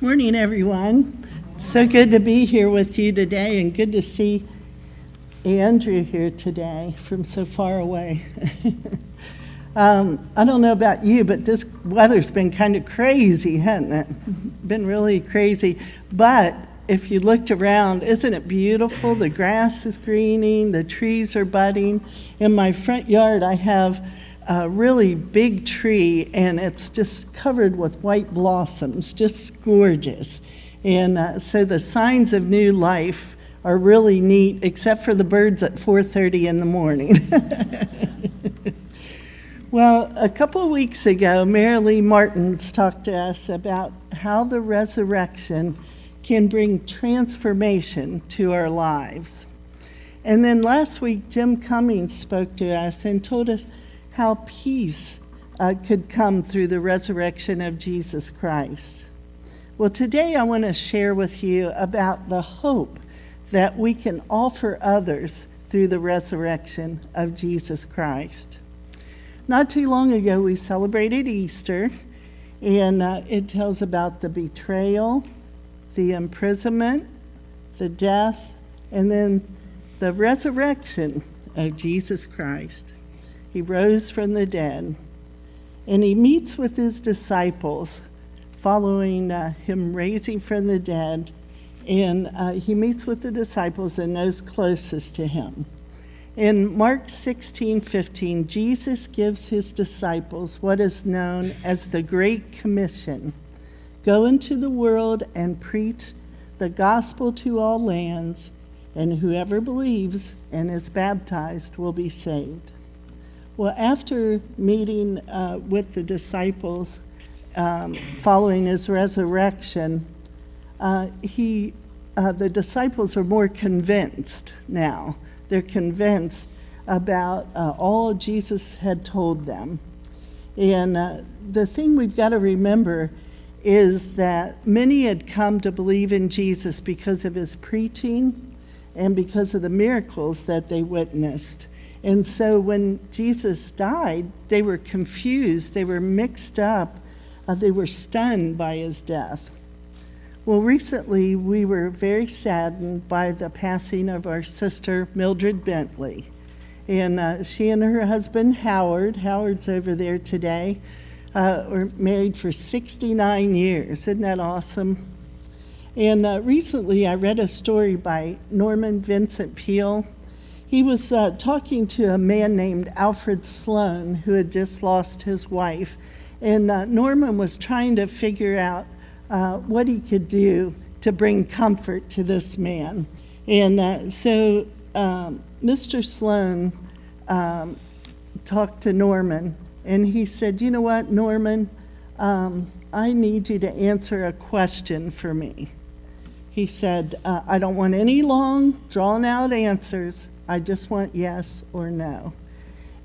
Morning, everyone. So good to be here with you today, and good to see Andrew here today from so far away. I don't know about you, but this weather's been kind of crazy, hasn't it? Been really crazy. But if you looked around, isn't it beautiful? The grass is greening, the trees are budding. In my front yard, I have a really big tree, and it's just covered with white blossoms, just gorgeous. And so the signs of new life are really neat, except for the birds at 4:30 in the morning. Well, a couple of weeks ago, Marilee Martins talked to us about how the resurrection can bring transformation to our lives. And then last week, Jim Cummings spoke to us and told us how peace could come through the resurrection of Jesus Christ. Well, today I want to share with you about the hope that we can offer others through the resurrection of Jesus Christ. Not too long ago, we celebrated Easter, and it tells about the betrayal, the imprisonment, the death, and then the resurrection of Jesus Christ. He rose from the dead, and he meets with his disciples following him raising from the dead, and he meets with the disciples and those closest to him. In Mark 16:15, Jesus gives his disciples what is known as the Great Commission. Go into the world and preach the gospel to all lands, and whoever believes and is baptized will be saved. Well, after meeting with the disciples following his resurrection, the disciples are more convinced now. They're convinced about all Jesus had told them. And the thing we've got to remember is that many had come to believe in Jesus because of his preaching and because of the miracles that they witnessed. And so when Jesus died, they were confused, they were mixed up, they were stunned by his death. Well, recently we were very saddened by the passing of our sister Mildred Bentley. And she and her husband Howard's over there today, were married for 69 years. Isn't that awesome? And recently I read a story by Norman Vincent Peale. He was talking to a man named Alfred Sloan who had just lost his wife. And Norman was trying to figure out what he could do to bring comfort to this man. And so Mr. Sloan talked to Norman, and he said, "You know what, Norman, I need you to answer a question for me." He said, "I don't want any long, drawn-out answers. I just want yes or no."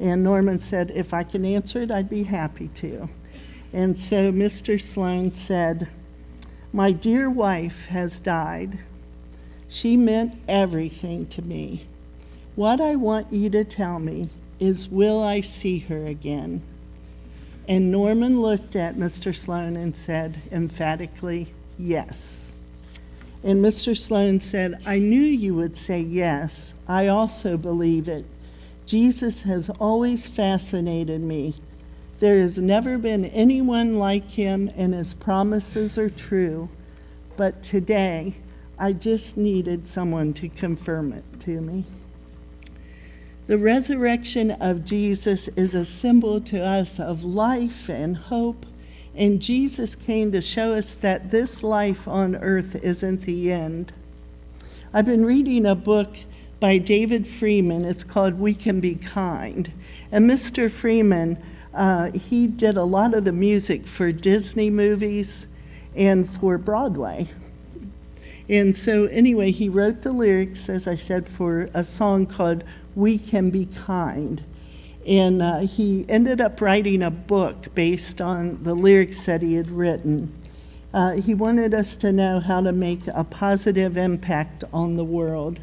And Norman said, "If I can answer it, I'd be happy to." And so Mr. Sloan said, "My dear wife has died. She meant everything to me. What I want you to tell me is, will I see her again?" And Norman looked at Mr. Sloan and said emphatically, "Yes." And Mr. Sloan said, "I knew you would say yes. I also believe it. Jesus has always fascinated me. There has never been anyone like him, and his promises are true. But today, I just needed someone to confirm it to me." The resurrection of Jesus is a symbol to us of life and hope, and Jesus came to show us that this life on earth isn't the end. I've been reading a book by David Freeman. It's called We Can Be Kind. And Mr. Freeman, he did a lot of the music for Disney movies and for Broadway. And so anyway, he wrote the lyrics, as I said, for a song called We Can Be Kind. And he ended up writing a book based on the lyrics that he had written. He wanted us to know how to make a positive impact on the world.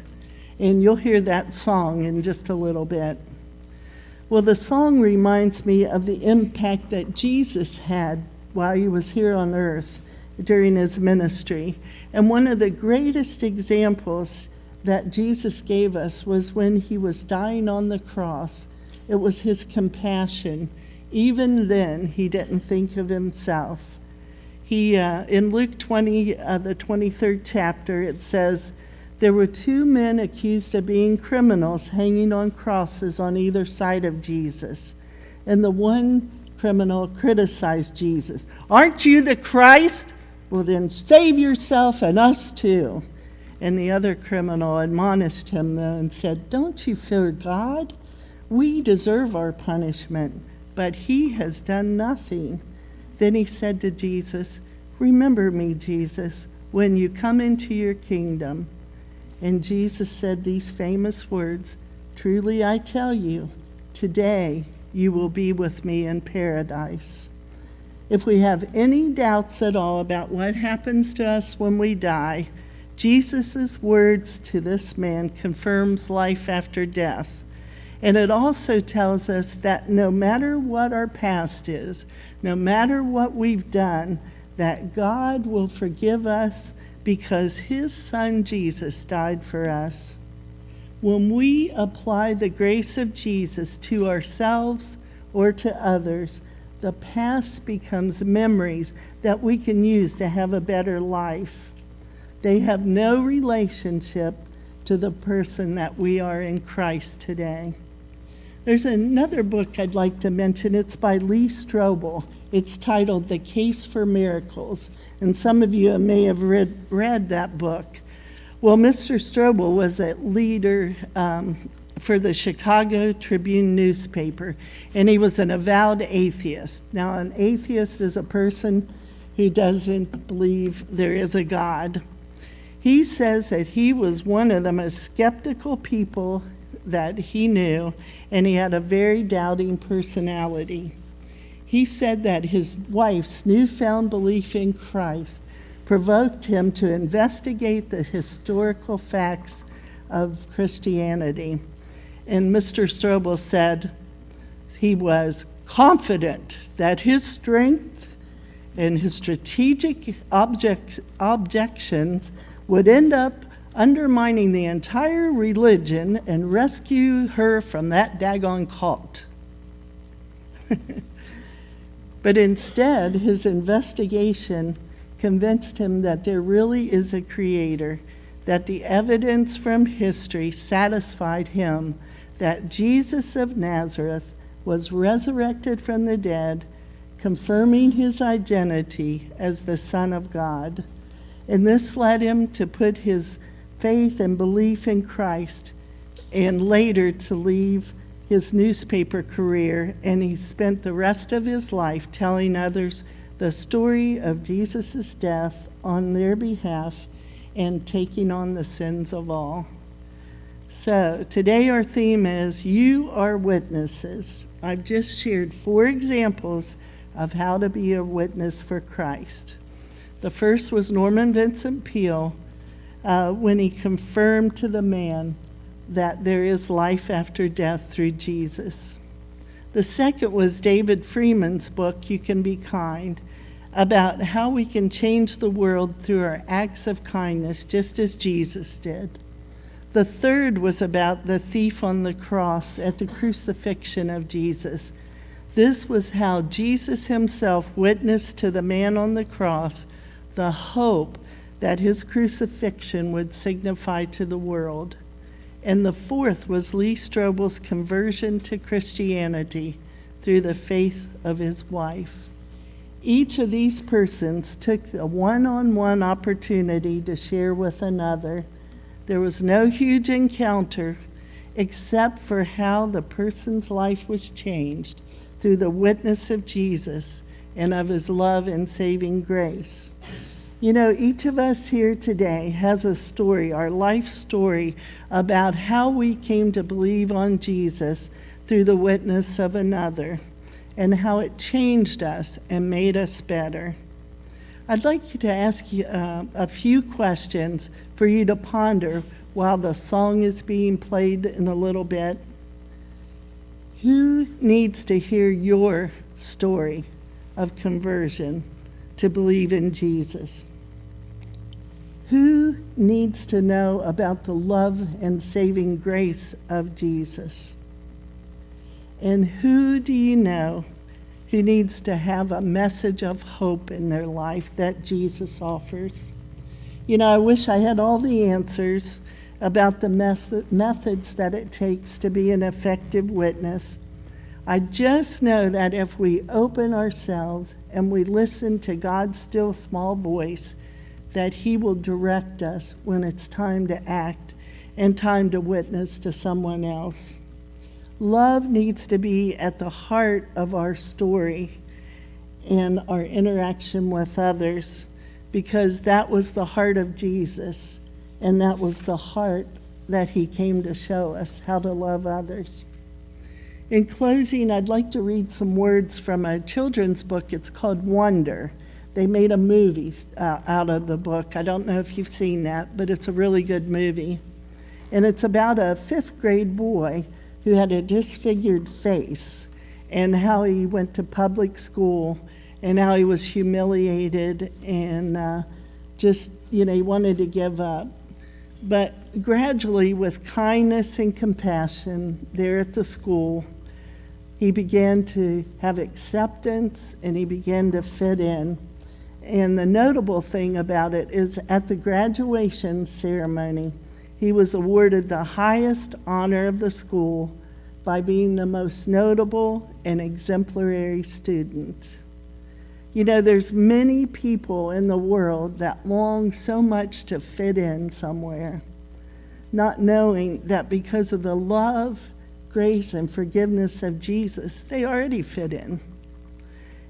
And you'll hear that song in just a little bit. Well, the song reminds me of the impact that Jesus had while he was here on earth. during his ministry. And one of the greatest examples that Jesus gave us was when he was dying on the cross. It was his compassion. Even then, he didn't think of himself. He, in Luke 20, the 23rd chapter, it says, "There were two men accused of being criminals hanging on crosses on either side of Jesus. And the one criminal criticized Jesus. 'Aren't you the Christ? Well, then save yourself and us too.' And the other criminal admonished him, though, and said, 'Don't you fear God? We deserve our punishment, but he has done nothing.' Then he said to Jesus, 'Remember me, Jesus, when you come into your kingdom.' And Jesus said these famous words, 'Truly I tell you, today you will be with me in paradise.'" If we have any doubts at all about what happens to us when we die, Jesus' words to this man confirms life after death. And it also tells us that no matter what our past is, no matter what we've done, that God will forgive us because his son Jesus died for us. When we apply the grace of Jesus to ourselves or to others, the past becomes memories that we can use to have a better life. They have no relationship to the person that we are in Christ today. There's another book I'd like to mention. It's by Lee Strobel. It's titled The Case for Miracles, and some of you may have read that book. Well, Mr. Strobel was a leader for the Chicago Tribune newspaper, and he was an avowed atheist. Now, an atheist is a person who doesn't believe there is a God. He says that he was one of the most skeptical people that he knew, and he had a very doubting personality. He said that his wife's newfound belief in Christ provoked him to investigate the historical facts of Christianity. And Mr. Strobel said he was confident that his strength and his strategic objections would end up undermining the entire religion and rescue her from that daggone cult. But instead, his investigation convinced him that there really is a creator, that the evidence from history satisfied him that Jesus of Nazareth was resurrected from the dead, confirming his identity as the Son of God. And this led him to put his faith and belief in Christ, and later to leave his newspaper career, and he spent the rest of his life telling others the story of Jesus' death on their behalf and taking on the sins of all. So today our theme is You Are Witnesses. I've just shared 4 examples of how to be a witness for Christ. The first was Norman Vincent Peale when he confirmed to the man that there is life after death through Jesus. The second was David Freeman's book, You Can Be Kind, about how we can change the world through our acts of kindness, just as Jesus did. The third was about the thief on the cross at the crucifixion of Jesus. This was how Jesus himself witnessed to the man on the cross the hope that his crucifixion would signify to the world. And the fourth was Lee Strobel's conversion to Christianity through the faith of his wife. Each of these persons took a one-on-one opportunity to share with another. There was no huge encounter except for how the person's life was changed through the witness of Jesus and of his love and saving grace. You know, each of us here today has a story, our life story, about how we came to believe on Jesus through the witness of another and how it changed us and made us better. I'd like you to ask you a few questions for you to ponder while the song is being played in a little bit. Who needs to hear your story of conversion? to believe in Jesus? Who needs to know about the love and saving grace of Jesus? And who do you know who needs to have a message of hope in their life that Jesus offers? You know, I wish I had all the answers about the methods that it takes to be an effective witness. I just know that if we open ourselves and we listen to God's still small voice, that he will direct us when it's time to act and time to witness to someone else. Love needs to be at the heart of our story and our interaction with others, because that was the heart of Jesus, and that was the heart that he came to show us, how to love others. In closing, I'd like to read some words from a children's book. It's called Wonder. They made a movie out of the book. I don't know if you've seen that, but it's a really good movie. And it's about a 5th grade boy who had a disfigured face, and how he went to public school, and how he was humiliated, and he wanted to give up. But gradually, with kindness and compassion there at the school, he began to have acceptance, and he began to fit in. And the notable thing about it is at the graduation ceremony, he was awarded the highest honor of the school by being the most notable and exemplary student. You know, there's many people in the world that long so much to fit in somewhere, not knowing that because of the love, grace, and forgiveness of Jesus, they already fit in.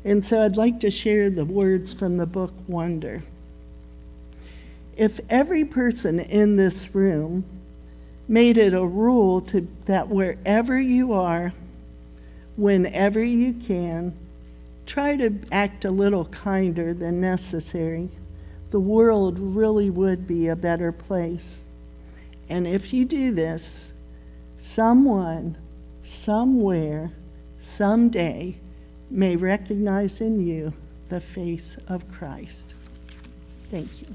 And so I'd like to share the words from the book Wonder. If every person in this room made it a rule that wherever you are, whenever you can, try to act a little kinder than necessary, the world really would be a better place. And if you do this, someone, somewhere, someday may recognize in you the face of Christ. Thank you.